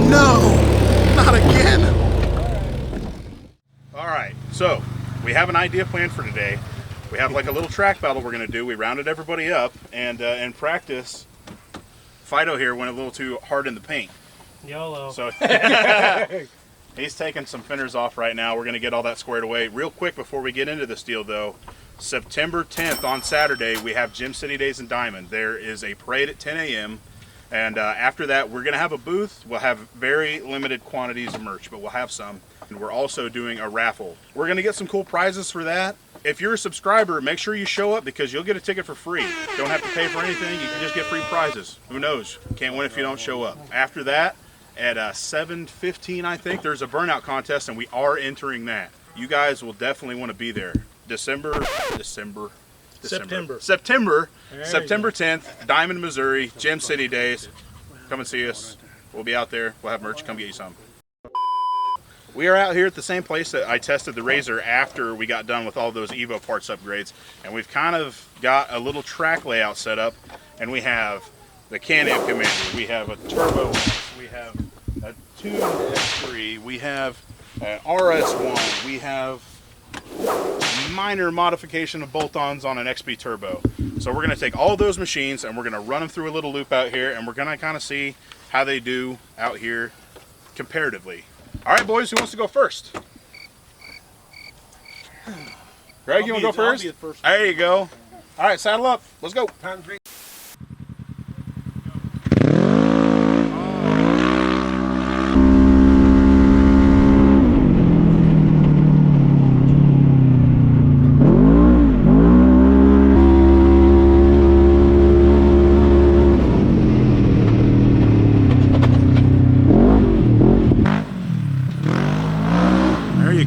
No, not again. All right, so we have an idea planned for today. We have like a little track battle we're gonna do. We rounded everybody up, and in practice, Fido here went a little too hard in the paint. YOLO. So he's taking some fenders off right now. We're gonna get all that squared away. Real quick before we get into this deal though, September 10th on Saturday, we have Gym City Days in Diamond. There is a parade at 10 a.m. And after that, we're gonna have a booth. We'll have very limited quantities of merch, but we'll have some. And we're also doing a raffle. We're gonna get some cool prizes for that. If you're a subscriber, make sure you show up because you'll get a ticket for free. Don't have to pay for anything. You can just get free prizes. Who knows? Can't win if you don't show up. After that, at 7:15, I think, there's a burnout contest, and we are entering that. You guys will definitely want to be there. September 10th, Diamond, Missouri, Gym City Days. Come and see us. We'll be out there. We'll have merch. Come get you some. We are out here at the same place that I tested the RZR after we got done with all those Evo parts upgrades. And we've kind of got a little track layout set up. And we have the Can-Am Commander. We have a Turbo S. We have a Tune S3. We have an RS1. We have minor modification of bolt-ons on an XP Turbo. So we're going to take all those machines and we're going to run them through a little loop out here, and we're going to kind of see how they do out here comparatively. All right, boys, who wants to go first? Greg, you want to go first? There you go. All right, saddle up. Let's go.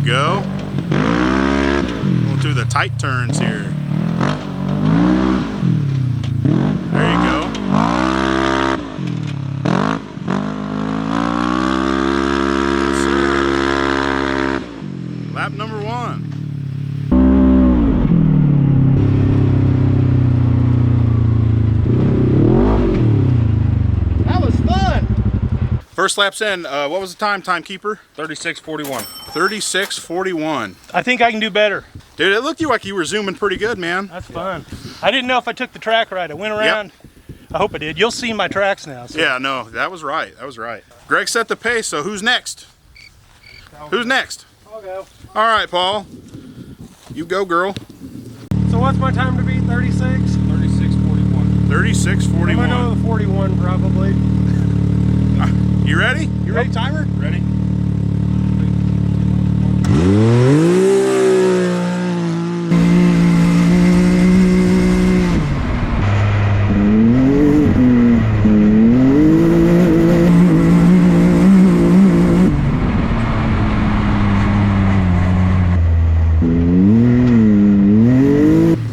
Go. Going through the tight turns here. There you go. Lap number 1. That was fun. First lap's in. What was the time, timekeeper? 36:41. 36:41. I think I can do better. Dude, it looked like you were zooming pretty good, man. That's fun. I didn't know if I took the track right. I went around. Yep. I hope I did. You'll see my tracks now. So. Yeah, no, that was right. That was right. Greg set the pace, so who's next? Who's next? I'll go. All right, Paul. You go, girl. So what's my time to beat? 36? 36:41. 36:41. I'm gonna go with 41 probably. You ready? You ready, timer? Ready.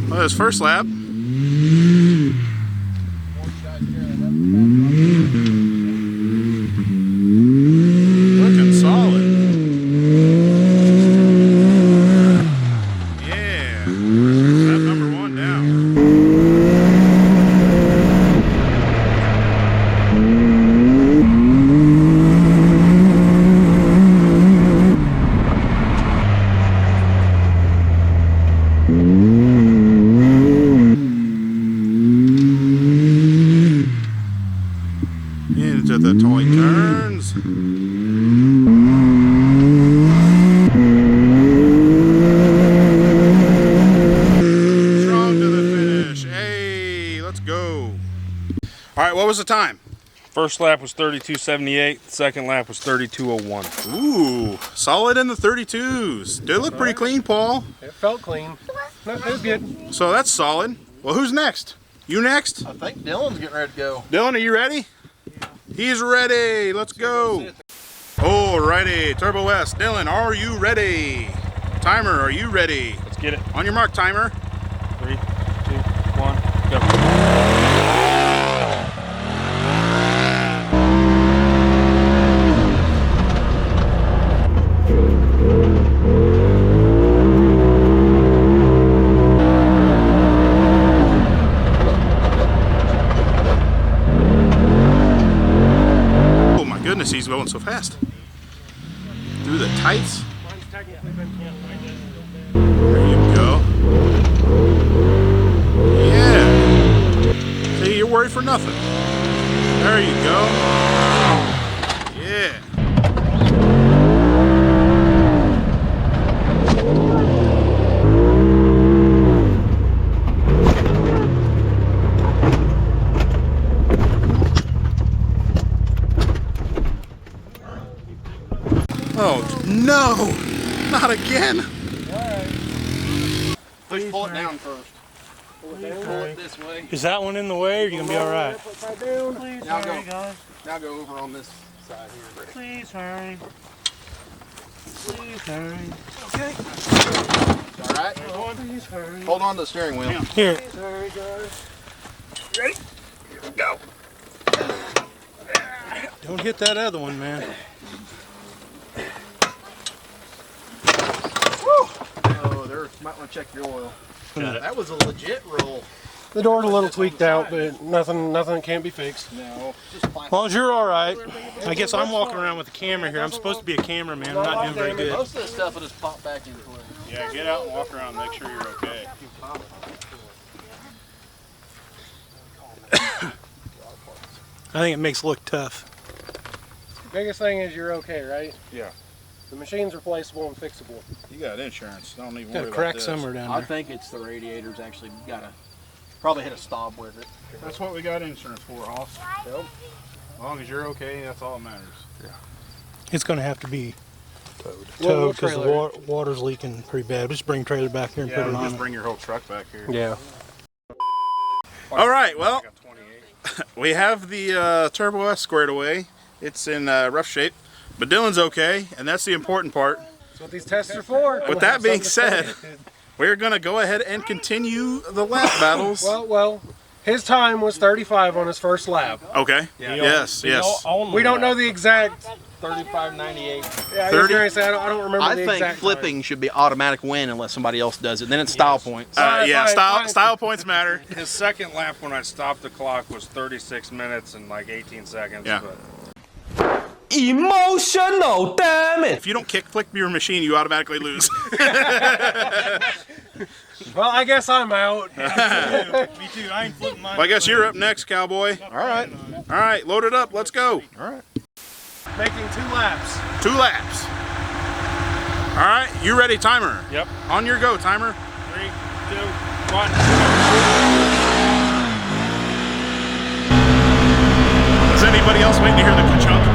Well, this first lap. Looking solid. Yeah. Lap number 1 down. Into the toy turns. Strong to the finish. Hey, let's go. All right, what was the time? First lap was 32:78. Second lap was 32:01. Ooh, solid in the 32s. Did it look pretty clean, Paul? It felt clean. No, it was good. So that's solid. Well, who's next? You next? I think Dylan's getting ready to go. Dylan, are you ready? Yeah. He's ready. Let's go. Alrighty, Turbo S. Dylan, are you ready? Timer, are you ready? Let's get it. On your mark, timer. 3, 2, 1, go. goodness, he's going so fast. Through the tights. There you go. Yeah. See, you're worried for nothing. There you go. Yeah. Oh, no! Not again! Pull it down first. Pull it this way. Is that one in the way, or are you gonna be all right? Please hurry, guys. Now go over on this side here. Please hurry. Please hurry. Okay. All right. Please hurry. Hold on to the steering wheel. Here. Please hurry, guys. Ready? Here we go. Don't hit that other one, man. Oh, there. Might want to check your oil. That was a legit roll. The door's a little tweaked out, but nothing can't be fixed. No, just As long as you're all right. I guess I'm walking around with the camera here. I'm supposed to be a cameraman. I'm not doing very good. Most of the stuff will just pop back into place. Yeah, get out and walk around, make sure you're okay. I think it makes it look tough. Biggest thing is you're okay, right? Yeah. The machine's replaceable and fixable. You got insurance. Don't even Got worry a about crack this. somewhere down I there. think it's the radiator's actually got a probably hit a stop with it. That's what we got insurance for, Hoss. Yep. As long as you're okay, that's all that matters. It's going to have to be Little towed because the trailer. water's leaking pretty bad. Just bring the trailer back here and Yeah, put it we'll on just it. bring your whole truck back here. Yeah. All right, well, we have the Turbo S squared away. It's in rough shape, but Dylan's okay, and that's the important part. That's what these tests are for. With that being said, we're going to go ahead and continue the lap battles. Well, his time was 35 on his first lap. Okay. Yes, yes. We don't know the exact. 35.98. Yeah, I 30? was going to say I don't remember I the think exact flipping should be automatic win unless somebody else does it. Then it's style points. Yeah, Fine. style points matter. His second lap when I stopped the clock was 36 minutes and like 18 seconds. Yeah. But Emotional, damn it! If you don't kick flick your machine, you automatically lose. Well, I guess I'm out. Me too. I ain't flipping mine. Well, I guess you're up next, cowboy. All right. All right, load it up. Let's go. All right. Making 2 laps. 2 laps. All right, you ready, timer? Yep. On your go, timer. 3, 2, 1. Is anybody else waiting to hear the ka-chunk?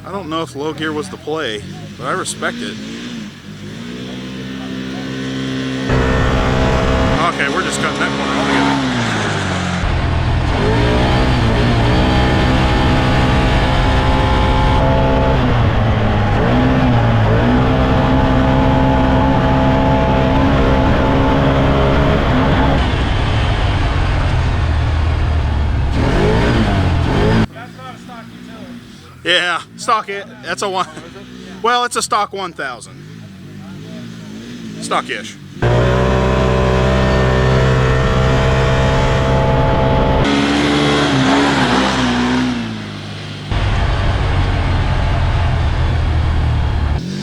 I don't know if low gear was the play, but I respect it. Okay, we're just cutting that corner altogether. Yeah, stock it. That's a one. Well, it's a stock 1000. Stock-ish.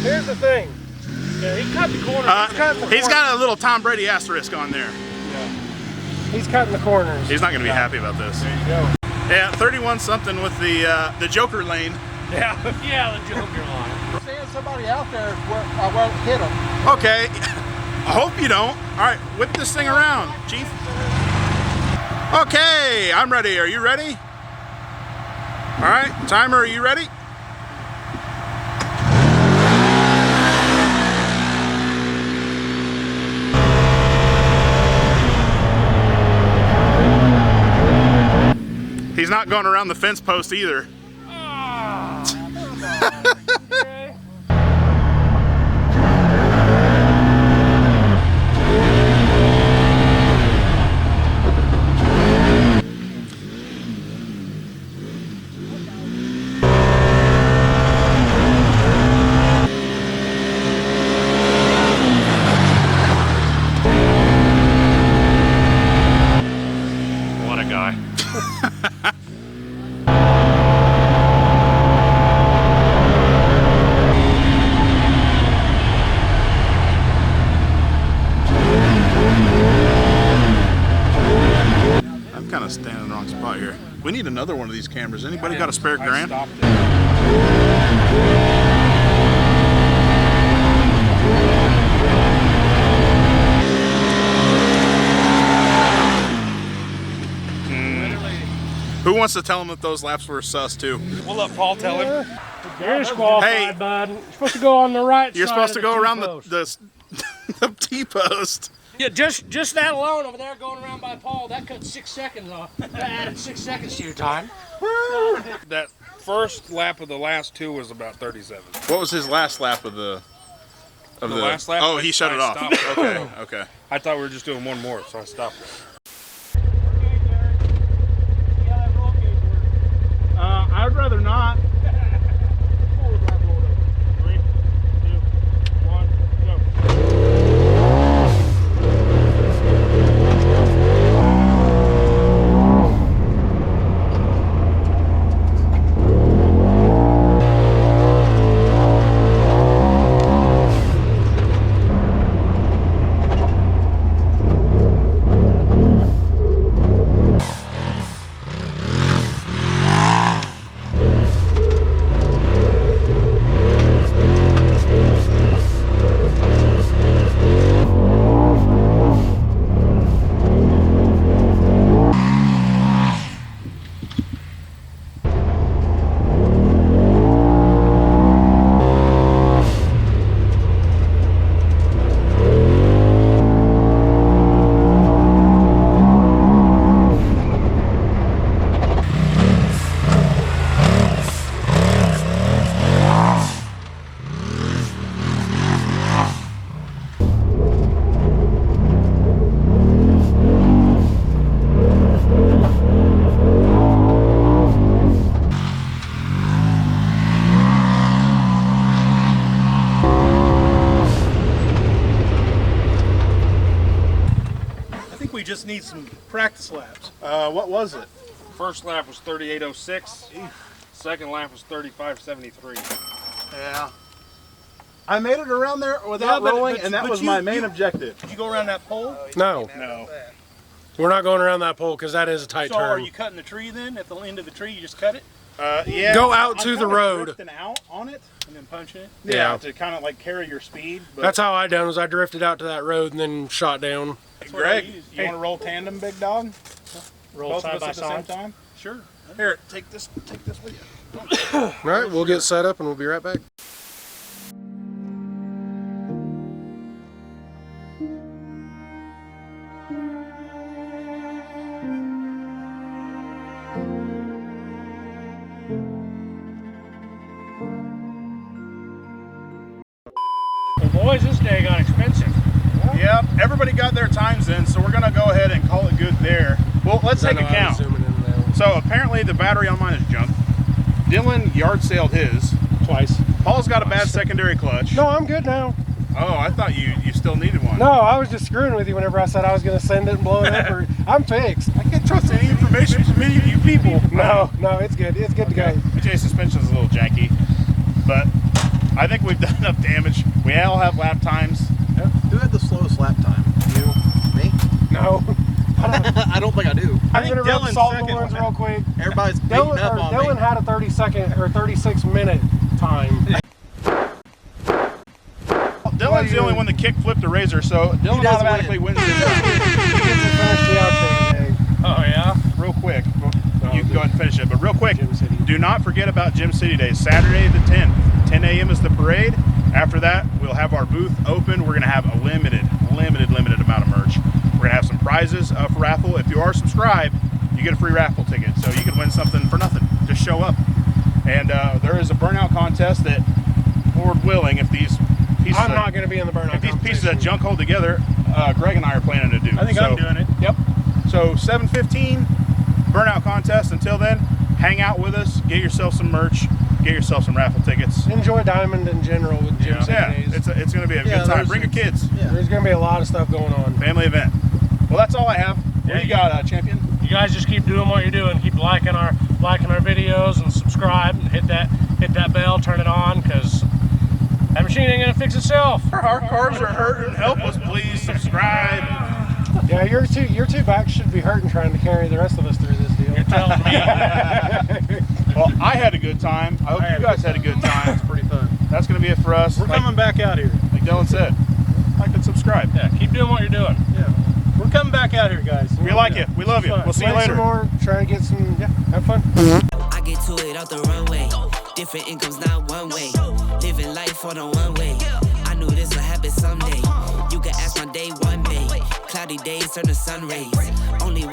Here's the thing. Yeah, he cut the corner. He's got a little Tom Brady asterisk on there. He's cutting the corners. He's not going to be happy about this. There you go. Yeah, 31 something with the Joker lane. Yeah, the Joker line. Stand somebody out there where I won't hit them. Okay, I hope you don't. All right, whip this thing around, Chief. Okay, I'm ready. Are you ready? All right, timer, are you ready? He's not going around the fence post either. one of these cameras. Anybody got a spare I grand? stopped it. Who wants to tell him that those laps were sus too? We'll let Paul tell him. You're disqualified, Hey. bud. You're supposed to go on the right You're side supposed to of go the around T-post. the T-post. Yeah, just that alone over there going around by Paul, that cut 6 seconds off. That added 6 seconds to your time. That first lap of the last two was about 37. What was his last lap of the? Of The last lap? Oh, he shut I it off. stopped. Okay, okay. I thought we were just doing one more, so I stopped it. I'd rather not. 3, 2, 1, go. We just need some practice laps. What was it? First lap was 38.06. Second lap was 35.73. Yeah. I made it around there without Yeah, but- rolling, but- and that but was you- my main objective. Did you go around that pole? No, No. we're not going around that pole because that is a tight So are turn. you cutting the tree then? At the end of the tree, you just cut it Yeah. Go out I'm to the kinda road. drifting out on it. and then punching it? Yeah. Yeah. To kind of like carry your speed. But That's how I done. Was I drifted out to that road and then shot down. That's what I Greg, use. you want to roll tandem, big dog? roll Both side of by us at the same side? time? Sure. Here, take this with you. All right, we'll get set up and we'll be right back. Well, boys, this day got expensive. Yep, everybody got their times in, so we're gonna go ahead and call it good there. Well, let's take a count. So apparently the battery on mine is junk. Dylan yard sailed his. Twice. Paul's got a bad secondary clutch. No, I'm good now. Oh, I thought you still needed one. No, I was just screwing with you whenever I said I was going to send it and blow it up. Or, I'm fixed. I can't trust any information from any of you people. No, it's good. It's good to go. PJ suspension's a little janky, but I think we've done enough damage. We all have lap times. Who had the slowest lap time? You? Me? No. I don't think I do. I'm going to rub Dylan's salt second. horns real quick. Everybody's beating up on Dylan me. had a 30-second or 36-minute time. Dylan's the only one that kick flipped the razor, so Dylan does automatically win. wins this. He gets to finish the outro today. Oh yeah? Real quick. You can go ahead and finish it, but real quick, Gym City. do not forget about Gym City Day. Saturday the 10th. 10 a.m. is the parade. After that, we'll have our booth open. We're going to have a limited amount of merch. We're going to have some prizes for raffle. If you are subscribed, you get a free raffle ticket. So you can win something for nothing. Just show up. And there is a burnout contest that, Lord willing, if these pieces I'm not going to be in the burnout if these pieces of competition. junk hold together, Greg and I are planning to do. I think I'm doing it. Yep. So 7:15 burnout contest. Until then, hang out with us, get yourself some merch, get yourself some raffle tickets. Enjoy Diamond in general with Gym City Yeah, Days. it's going to be a good time. Bring your kids. There's going to be a lot of stuff going on. Family event. Well, that's all I have. What do you got, champion? You guys just keep doing what you're doing. Keep liking our videos and subscribe and hit that bell, turn it on, because that machine ain't gonna fix itself. Our cars are hurting. Help us, please. Subscribe. Yeah, your two backs should be hurting trying to carry the rest of us through this deal. telling me. Well, I had a good time. I hope you guys had a good time. It's pretty fun. That's going to be it for us. We're coming back out here. Like Dylan said, like and subscribe. Yeah, keep doing what you're doing. Yeah. We're coming back out here, guys. We like it. We love you. We'll see you Play later. some more, try to get some, have fun. I get to it out the runway. Different incomes, not one way. Living life on a one way. I knew this would happen someday. You can ask my day one day. Cloudy days turn to sun rays. Only